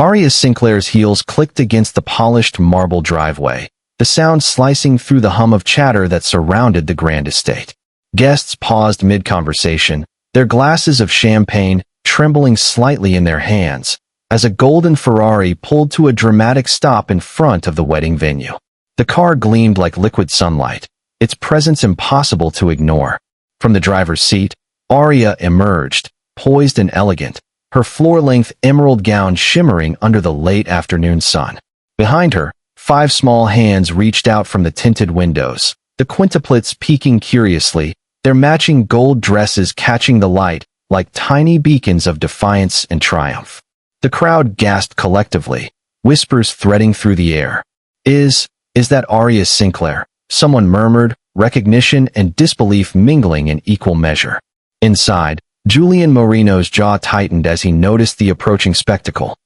Arya Sinclair's heels clicked against the polished marble driveway, the sound slicing through the hum of chatter that surrounded the grand estate. Guests paused mid-conversation, their glasses of champagne trembling slightly in their hands, as a golden Ferrari pulled to a dramatic stop in front of the wedding venue. The car gleamed like liquid sunlight, its presence impossible to ignore. From the driver's seat, Arya emerged, poised and elegant, her floor-length emerald gown shimmering under the late afternoon sun. Behind her, 5 small hands reached out from the tinted windows, the quintuplets peeking curiously, their matching gold dresses catching the light like tiny beacons of defiance and triumph. The crowd gasped collectively, whispers threading through the air. Is that Arya Sinclair? Someone murmured, recognition and disbelief mingling in equal measure. Inside, Julian Moreno's jaw tightened as he noticed the approaching spectacle.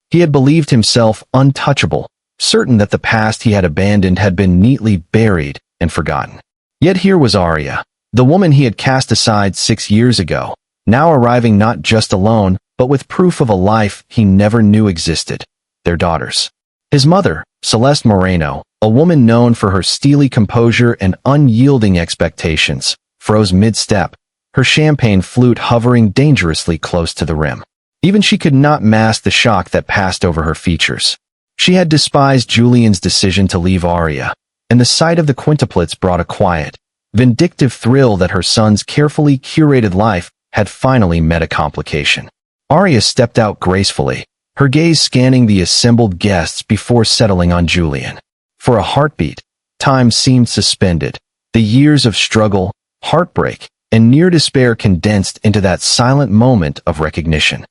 He had believed himself untouchable, certain that the past he had abandoned had been neatly buried and forgotten. Yet here was Arya, the woman he had cast aside 6 years ago, now arriving not just alone, but with proof of a life he never knew existed, their daughters. His mother, Celeste Moreno, a woman known for her steely composure and unyielding expectations, froze mid-step, her champagne flute hovering dangerously close to the rim. Even she could not mask the shock that passed over her features. She had despised Julian's decision to leave Arya, and the sight of the quintuplets brought a quiet, vindictive thrill that her son's carefully curated life had finally met a complication. Arya stepped out gracefully, her gaze scanning the assembled guests before settling on Julian. For a heartbeat, time seemed suspended, the years of struggle, heartbreak, and near despair condensed into that silent moment of recognition.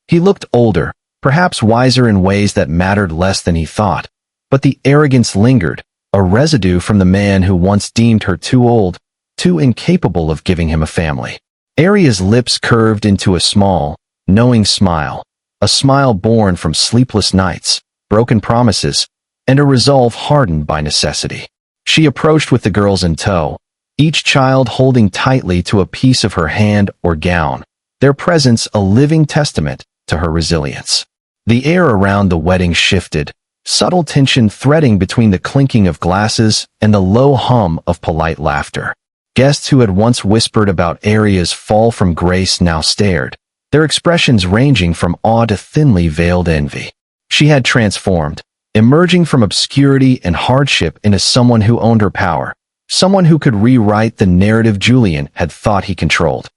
He looked older, perhaps wiser in ways that mattered less than he thought, but the arrogance lingered, a residue from the man who once deemed her too old, too incapable of giving him a family. Arya's lips curved into a small, knowing smile, a smile born from sleepless nights, broken promises, and a resolve hardened by necessity. She approached with the girls in tow, each child holding tightly to a piece of her hand or gown, their presence a living testament to her resilience. The air around the wedding shifted, subtle tension threading between the clinking of glasses and the low hum of polite laughter. Guests who had once whispered about Arya's fall from grace now stared, their expressions ranging from awe to thinly veiled envy. She had transformed, emerging from obscurity and hardship into someone who owned her power, someone who could rewrite the narrative Julian had thought he controlled.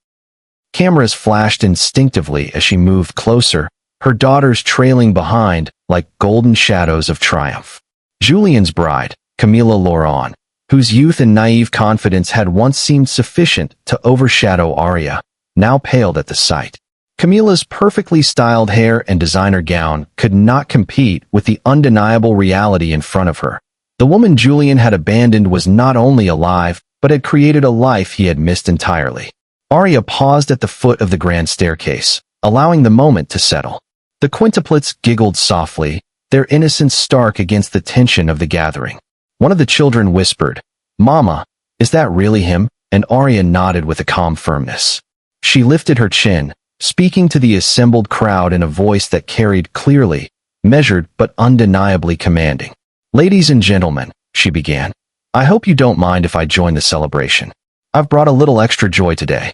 Cameras flashed instinctively as she moved closer, her daughters trailing behind like golden shadows of triumph. Julian's bride, Camilla Laurent, whose youth and naive confidence had once seemed sufficient to overshadow Arya, now paled at the sight. Camilla's perfectly styled hair and designer gown could not compete with the undeniable reality in front of her. The woman Julian had abandoned was not only alive, but had created a life he had missed entirely. Arya paused at the foot of the grand staircase, allowing the moment to settle. The quintuplets giggled softly, their innocence stark against the tension of the gathering. One of the children whispered, "Mama, is that really him?" And Arya nodded with a calm firmness. She lifted her chin, speaking to the assembled crowd in a voice that carried clearly, measured but undeniably commanding. "Ladies and gentlemen," she began, "I hope you don't mind if I join the celebration. I've brought a little extra joy today."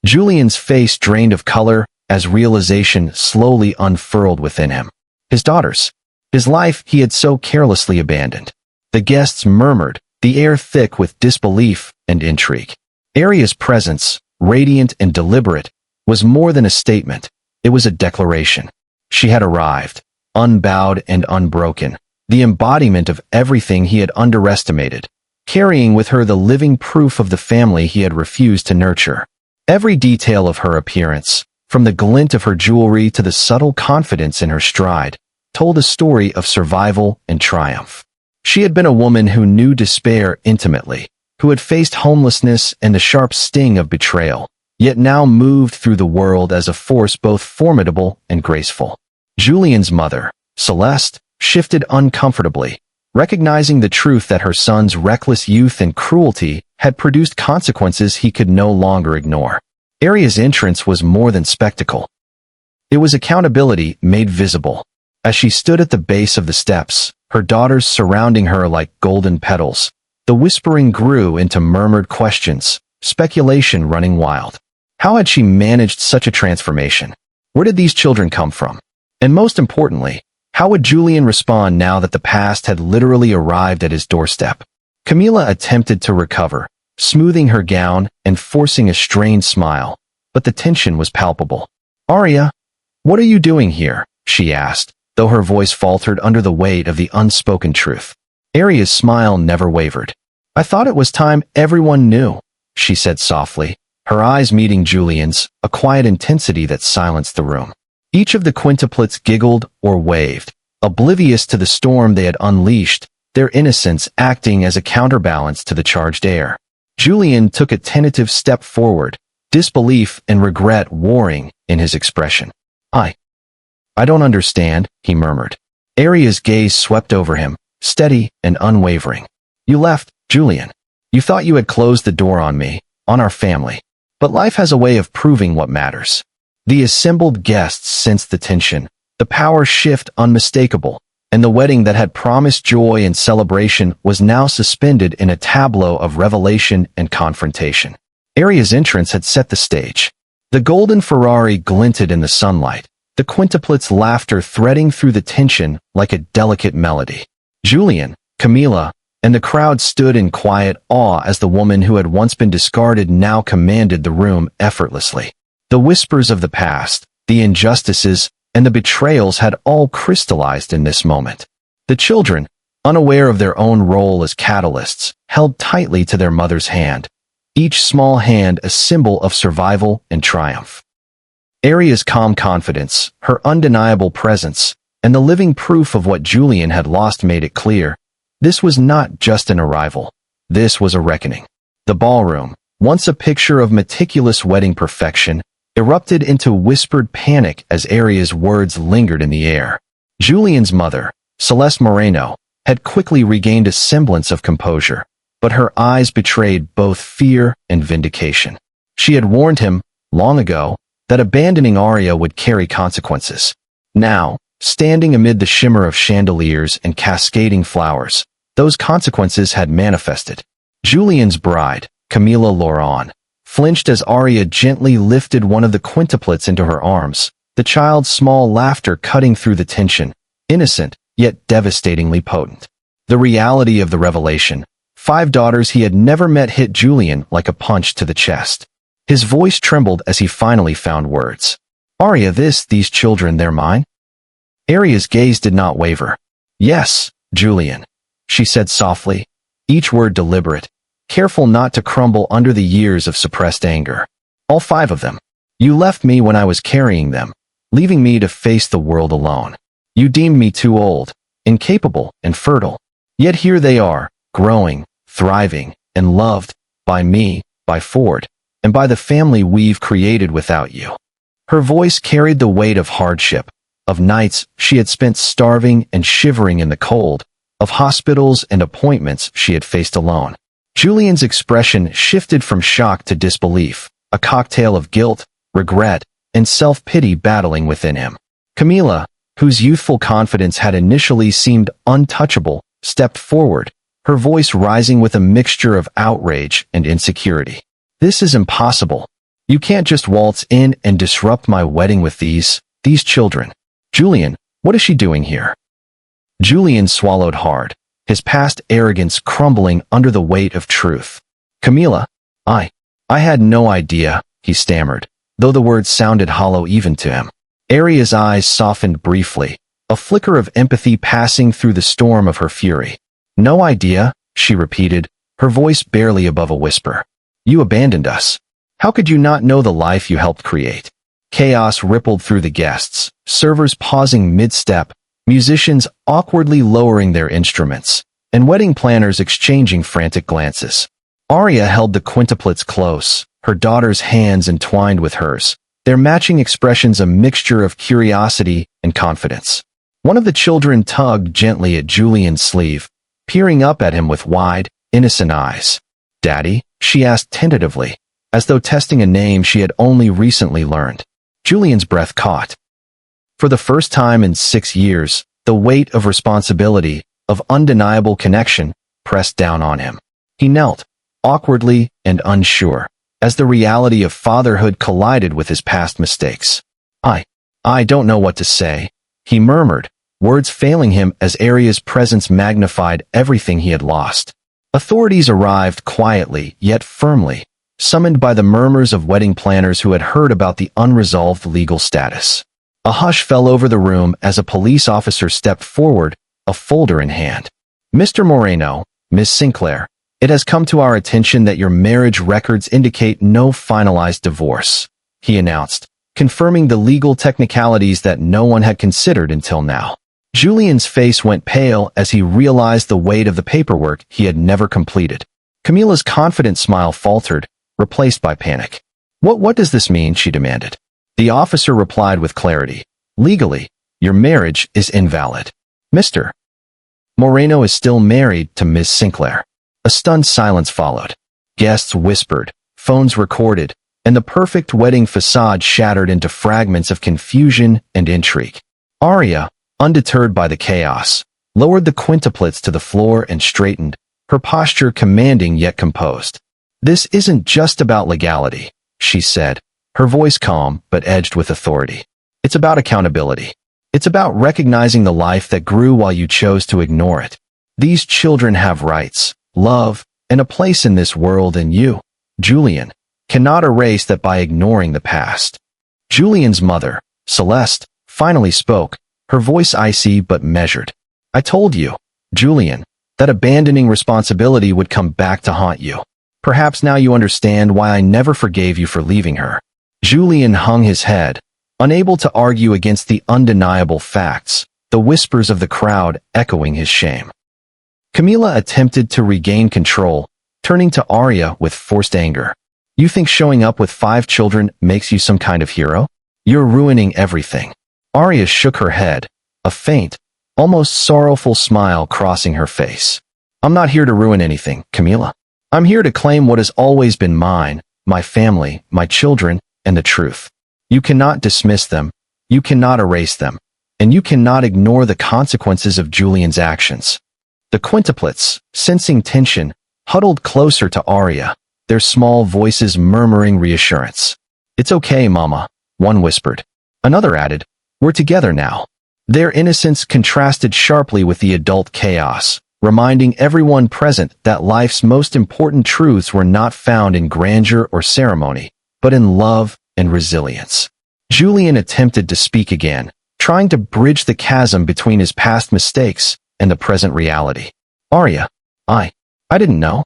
Julian's face drained of color as realization slowly unfurled within him. His daughters, his life he had so carelessly abandoned. The guests murmured, the air thick with disbelief and intrigue. Arya's presence, radiant and deliberate, was more than a statement, it was a declaration. She had arrived, unbowed and unbroken, the embodiment of everything he had underestimated, carrying with her the living proof of the family he had refused to nurture. Every detail of her appearance, from the glint of her jewelry to the subtle confidence in her stride, told a story of survival and triumph. She had been a woman who knew despair intimately, who had faced homelessness and the sharp sting of betrayal, yet now moved through the world as a force both formidable and graceful. Julian's mother, Celeste, shifted uncomfortably, recognizing the truth that her son's reckless youth and cruelty had produced consequences he could no longer ignore. Arya's entrance was more than spectacle. It was accountability made visible. As she stood at the base of the steps, her daughters surrounding her like golden petals, the whispering grew into murmured questions, speculation running wild. How had she managed such a transformation? Where did these children come from? And most importantly, how would Julian respond now that the past had literally arrived at his doorstep? Camila attempted to recover, smoothing her gown and forcing a strained smile, but the tension was palpable. "Arya, what are you doing here?" she asked, though her voice faltered under the weight of the unspoken truth. Arya's smile never wavered. "I thought it was time everyone knew," she said softly, her eyes meeting Julian's, a quiet intensity that silenced the room. Each of the quintuplets giggled or waved, oblivious to the storm they had unleashed, their innocence acting as a counterbalance to the charged air. Julian took a tentative step forward, disbelief and regret warring in his expression. I don't understand," he murmured. Arya's gaze swept over him, steady and unwavering. "You left, Julian. You thought you had closed the door on me, on our family. But life has a way of proving what matters." The assembled guests sensed the tension, the power shift unmistakable, and the wedding that had promised joy and celebration was now suspended in a tableau of revelation and confrontation. Arya's entrance had set the stage. The golden Ferrari glinted in the sunlight, the quintuplets' laughter threading through the tension like a delicate melody. Julian, Camila, and the crowd stood in quiet awe as the woman who had once been discarded now commanded the room effortlessly. The whispers of the past, the injustices, and the betrayals had all crystallized in this moment. The children, unaware of their own role as catalysts, held tightly to their mother's hand, each small hand a symbol of survival and triumph. Arya's calm confidence, her undeniable presence, and the living proof of what Julian had lost made it clear. This was not just an arrival. This was a reckoning. The ballroom, once a picture of meticulous wedding perfection, erupted into whispered panic as Arya's words lingered in the air. Julian's mother, Celeste Moreno, had quickly regained a semblance of composure, but her eyes betrayed both fear and vindication. She had warned him, long ago, that abandoning Arya would carry consequences. Now, standing amid the shimmer of chandeliers and cascading flowers, those consequences had manifested. Julian's bride, Camila Laurent, flinched as Arya gently lifted one of the quintuplets into her arms, the child's small laughter cutting through the tension, innocent, yet devastatingly potent. The reality of the revelation, 5 daughters he had never met, hit Julian like a punch to the chest. His voice trembled as he finally found words. "Arya, these children, they're mine?" Arya's gaze did not waver. "Yes, Julian," she said softly, each word deliberate, careful not to crumble under the years of suppressed anger. "All 5 of them. You left me when I was carrying them, leaving me to face the world alone. You deemed me too old, incapable, and fertile. Yet here they are, growing, thriving, and loved, by me, by Ford, and by the family we've created without you." Her voice carried the weight of hardship, of nights she had spent starving and shivering in the cold, of hospitals and appointments she had faced alone. Julian's expression shifted from shock to disbelief, a cocktail of guilt, regret, and self-pity battling within him. Camila, whose youthful confidence had initially seemed untouchable, stepped forward, her voice rising with a mixture of outrage and insecurity. "This is impossible. You can't just waltz in and disrupt my wedding with these children. Julian, what is she doing here?" Julian swallowed hard, his past arrogance crumbling under the weight of truth. "Camila, I had no idea," he stammered, though the words sounded hollow even to him. Arya's eyes softened briefly, a flicker of empathy passing through the storm of her fury. "No idea," she repeated, her voice barely above a whisper. "You abandoned us. How could you not know the life you helped create?" Chaos rippled through the guests, servers pausing mid-step, musicians awkwardly lowering their instruments, and wedding planners exchanging frantic glances. Arya held the quintuplets close, her daughter's hands entwined with hers, their matching expressions a mixture of curiosity and confidence. One of the children tugged gently at Julian's sleeve, peering up at him with wide, innocent eyes. "Daddy?" she asked tentatively, as though testing a name she had only recently learned. Julian's breath caught. For the first time in 6 years, the weight of responsibility, of undeniable connection, pressed down on him. He knelt, awkwardly and unsure, as the reality of fatherhood collided with his past mistakes. I don't know what to say, he murmured, words failing him as Aria's presence magnified everything he had lost. Authorities arrived quietly yet firmly, summoned by the murmurs of wedding planners who had heard about the unresolved legal status. A hush fell over the room as a police officer stepped forward, a folder in hand. "Mr. Moreno, Miss Sinclair, it has come to our attention that your marriage records indicate no finalized divorce," he announced, confirming the legal technicalities that no one had considered until now. Julian's face went pale as he realized the weight of the paperwork he had never completed. Camila's confident smile faltered, replaced by panic. What does this mean?" she demanded. The officer replied with clarity. "Legally, your marriage is invalid. Mr. Moreno is still married to Miss Sinclair." A stunned silence followed. Guests whispered, phones recorded, and the perfect wedding facade shattered into fragments of confusion and intrigue. Aria, undeterred by the chaos, lowered the quintuplets to the floor and straightened, her posture commanding yet composed. "This isn't just about legality," she said, her voice calm but edged with authority. "It's about accountability. It's about recognizing the life that grew while you chose to ignore it. These children have rights, love, and a place in this world, and you, Julian, cannot erase that by ignoring the past." Julian's mother, Celeste, finally spoke, her voice icy but measured. "I told you, Julian, that abandoning responsibility would come back to haunt you. Perhaps now you understand why I never forgave you for leaving her." Julian hung his head, unable to argue against the undeniable facts, the whispers of the crowd echoing his shame. Camila attempted to regain control, turning to Aria with forced anger. "You think showing up with 5 children makes you some kind of hero? You're ruining everything." Aria shook her head, a faint, almost sorrowful smile crossing her face. "I'm not here to ruin anything, Camila. I'm here to claim what has always been mine, my family, my children, and the truth. You cannot dismiss them, you cannot erase them, and you cannot ignore the consequences of Julian's actions." The quintuplets, sensing tension, huddled closer to Aria, their small voices murmuring reassurance. "It's okay, Mama," one whispered. Another added, "We're together now." Their innocence contrasted sharply with the adult chaos, reminding everyone present that life's most important truths were not found in grandeur or ceremony, but in love and resilience. Julian attempted to speak again, trying to bridge the chasm between his past mistakes and the present reality. "Aria, I didn't know.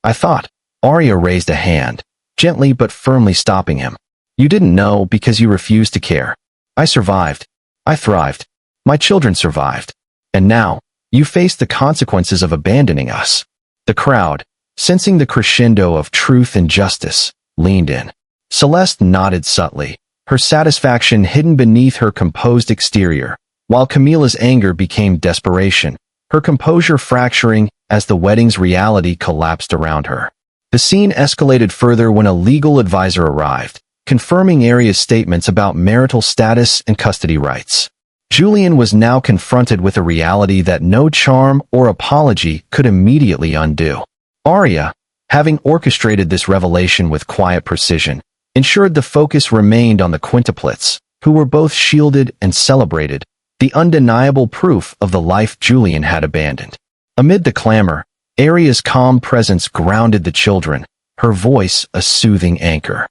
I thought." Aria raised a hand, gently but firmly stopping him. "You didn't know because you refused to care. I survived. I thrived. My children survived. And now, you face the consequences of abandoning us." The crowd, sensing the crescendo of truth and justice, leaned in. Celeste nodded subtly, her satisfaction hidden beneath her composed exterior, while Camila's anger became desperation, her composure fracturing as the wedding's reality collapsed around her. The scene escalated further when a legal advisor arrived, confirming Aria's statements about marital status and custody rights. Julian was now confronted with a reality that no charm or apology could immediately undo. Aria, having orchestrated this revelation with quiet precision, ensured the focus remained on the quintuplets, who were both shielded and celebrated, the undeniable proof of the life Julian had abandoned. Amid the clamor, Aria's calm presence grounded the children, her voice a soothing anchor.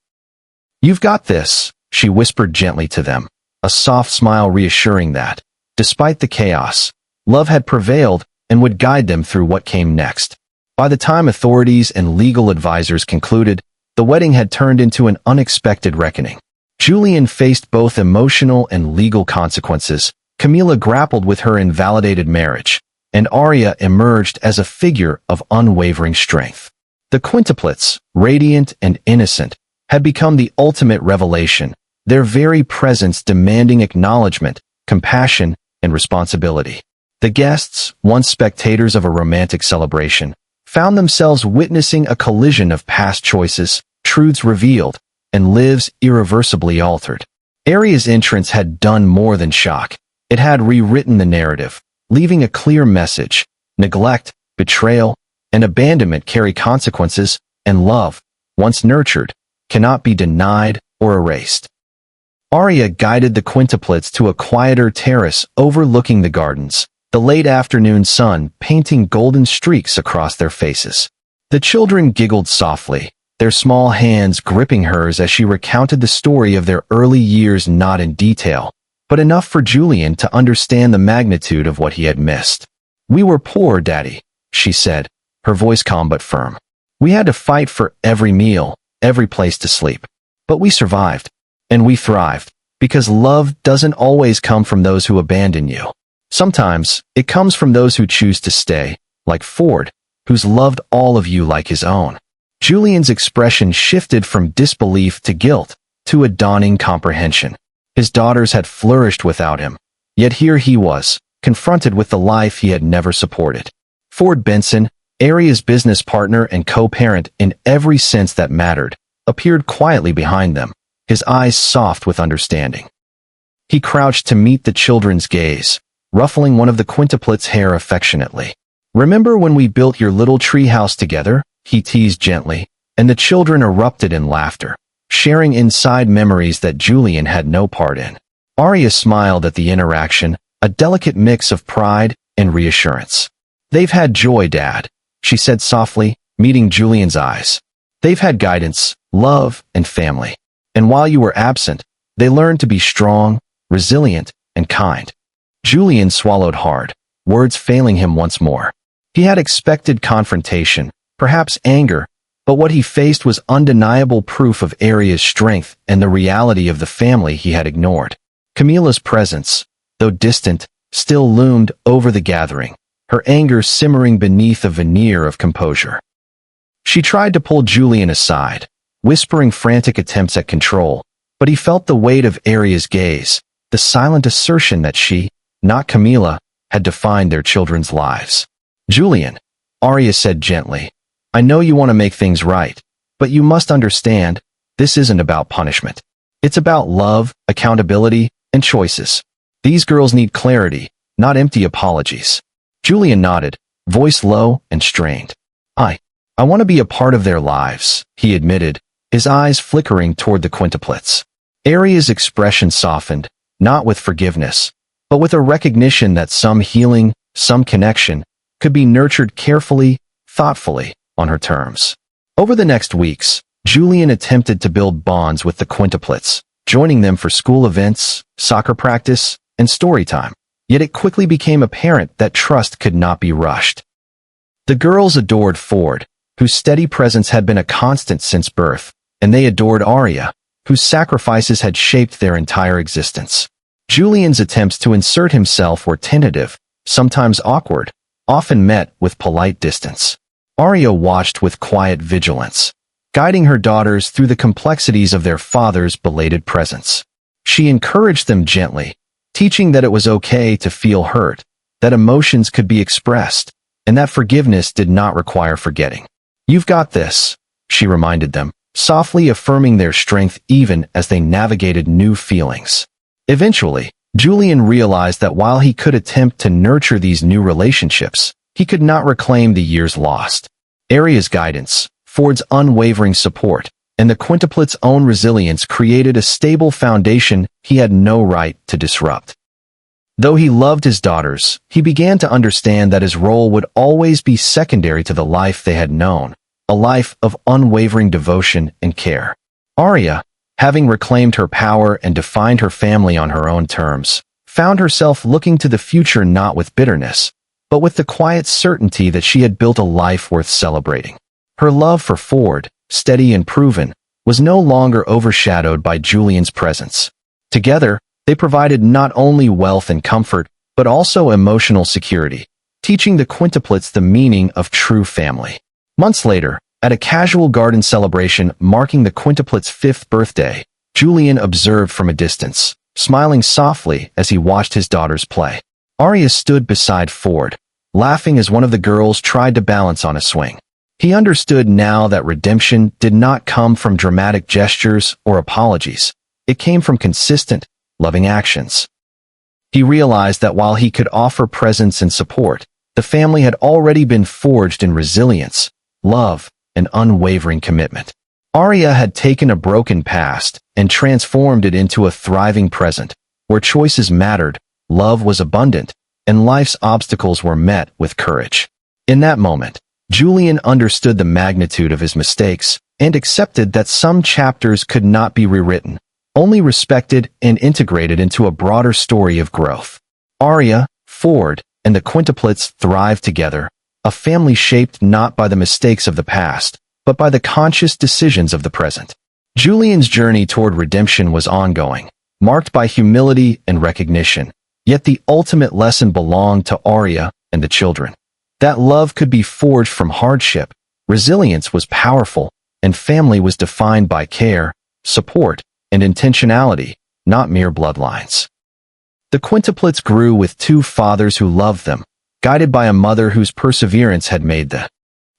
"You've got this," she whispered gently to them, a soft smile reassuring that, despite the chaos, love had prevailed and would guide them through what came next. By the time authorities and legal advisors concluded, the wedding had turned into an unexpected reckoning. Julian faced both emotional and legal consequences. Camila grappled with her invalidated marriage, and Aria emerged as a figure of unwavering strength. The quintuplets, radiant and innocent, had become the ultimate revelation, their very presence demanding acknowledgement, compassion, and responsibility. The guests, once spectators of a romantic celebration, found themselves witnessing a collision of past choices, truths revealed, and lives irreversibly altered. Arya's entrance had done more than shock. It had rewritten the narrative, leaving a clear message. Neglect, betrayal, and abandonment carry consequences, and love, once nurtured, cannot be denied or erased. Arya guided the quintuplets to a quieter terrace overlooking the gardens, the late afternoon sun painting golden streaks across their faces. The children giggled softly, their small hands gripping hers as she recounted the story of their early years, not in detail, but enough for Julian to understand the magnitude of what he had missed. "We were poor, Daddy," she said, her voice calm but firm. "We had to fight for every meal, every place to sleep. But we survived. And we thrived, because love doesn't always come from those who abandon you. Sometimes, it comes from those who choose to stay, like Ford, who's loved all of you like his own." Julian's expression shifted from disbelief to guilt, to a dawning comprehension. His daughters had flourished without him, yet here he was, confronted with the life he had never supported. Ford Benson, Arya's business partner and co-parent in every sense that mattered, appeared quietly behind them, his eyes soft with understanding. He crouched to meet the children's gaze, ruffling one of the quintuplets' hair affectionately. "Remember when we built your little tree house together?" he teased gently, and the children erupted in laughter, sharing inside memories that Julian had no part in. Arya smiled at the interaction, a delicate mix of pride and reassurance. "They've had joy, Dad," she said softly, meeting Julian's eyes. "They've had guidance, love, and family. And while you were absent, they learned to be strong, resilient, and kind." Julian swallowed hard, words failing him once more. He had expected confrontation, perhaps anger, but what he faced was undeniable proof of Arya's strength and the reality of the family he had ignored. Camilla's presence, though distant, still loomed over the gathering, her anger simmering beneath a veneer of composure. She tried to pull Julian aside, whispering frantic attempts at control, but he felt the weight of Arya's gaze, the silent assertion that she, not Camilla, had defined their children's lives. "Julian," Arya said gently, "I know you want to make things right, but you must understand, this isn't about punishment. It's about love, accountability, and choices. These girls need clarity, not empty apologies." Julian nodded, voice low and strained. I want to be a part of their lives," he admitted, his eyes flickering toward the quintuplets. Arya's expression softened, not with forgiveness, but with a recognition that some healing, some connection, could be nurtured carefully, thoughtfully, on her terms. Over the next weeks, Julian attempted to build bonds with the quintuplets, joining them for school events, soccer practice, and story time. Yet it quickly became apparent that trust could not be rushed. The girls adored Ford, whose steady presence had been a constant since birth, and they adored Arya, whose sacrifices had shaped their entire existence. Julian's attempts to insert himself were tentative, sometimes awkward, often met with polite distance. Arya watched with quiet vigilance, guiding her daughters through the complexities of their father's belated presence. She encouraged them gently, teaching that it was okay to feel hurt, that emotions could be expressed, and that forgiveness did not require forgetting. "You've got this," she reminded them, softly affirming their strength even as they navigated new feelings. Eventually, Julian realized that while he could attempt to nurture these new relationships, he could not reclaim the years lost. Arya's guidance, Ford's unwavering support, and the quintuplets' own resilience created a stable foundation he had no right to disrupt. Though he loved his daughters, he began to understand that his role would always be secondary to the life they had known, a life of unwavering devotion and care. Arya, having reclaimed her power and defined her family on her own terms, found herself looking to the future not with bitterness, but with the quiet certainty that she had built a life worth celebrating. Her love for Ford, steady and proven, was no longer overshadowed by Julian's presence. Together, they provided not only wealth and comfort, but also emotional security, teaching the quintuplets the meaning of true family. Months later, at a casual garden celebration marking the quintuplets' 5th birthday, Julian observed from a distance, smiling softly as he watched his daughters play. Arya stood beside Ford, laughing as one of the girls tried to balance on a swing. He understood now that redemption did not come from dramatic gestures or apologies. It came from consistent, loving actions. He realized that while he could offer presence and support, the family had already been forged in resilience, love, and unwavering commitment. Arya had taken a broken past and transformed it into a thriving present, where choices mattered, love was abundant, and life's obstacles were met with courage. In that moment, Julian understood the magnitude of his mistakes and accepted that some chapters could not be rewritten, only respected and integrated into a broader story of growth. Arya, Ford, and the quintuplets thrived together, a family shaped not by the mistakes of the past, but by the conscious decisions of the present. Julian's journey toward redemption was ongoing, marked by humility and recognition, yet the ultimate lesson belonged to Arya and the children. That love could be forged from hardship, resilience was powerful, and family was defined by care, support, and intentionality, not mere bloodlines. The quintuplets grew with two fathers who loved them, guided by a mother whose perseverance had made the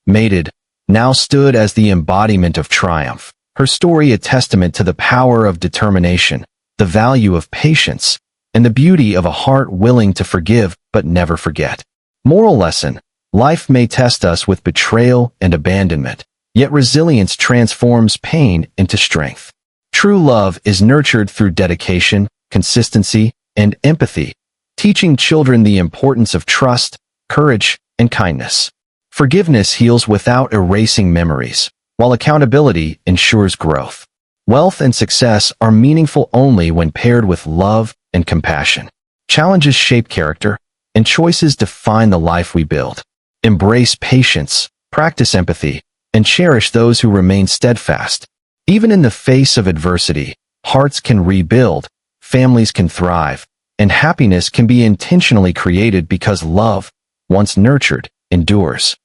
mated, now stood as the embodiment of triumph, her story a testament to the power of determination, the value of patience, and the beauty of a heart willing to forgive but never forget. Moral lesson: life may test us with betrayal and abandonment, yet resilience transforms pain into strength. True love is nurtured through dedication, consistency, and empathy, teaching children the importance of trust, courage, and kindness. Forgiveness heals without erasing memories, while accountability ensures growth. Wealth and success are meaningful only when paired with love and compassion. Challenges shape character, and choices define the life we build. Embrace patience, practice empathy, and cherish those who remain steadfast. Even in the face of adversity, hearts can rebuild, families can thrive, and happiness can be intentionally created because love, once nurtured, endures.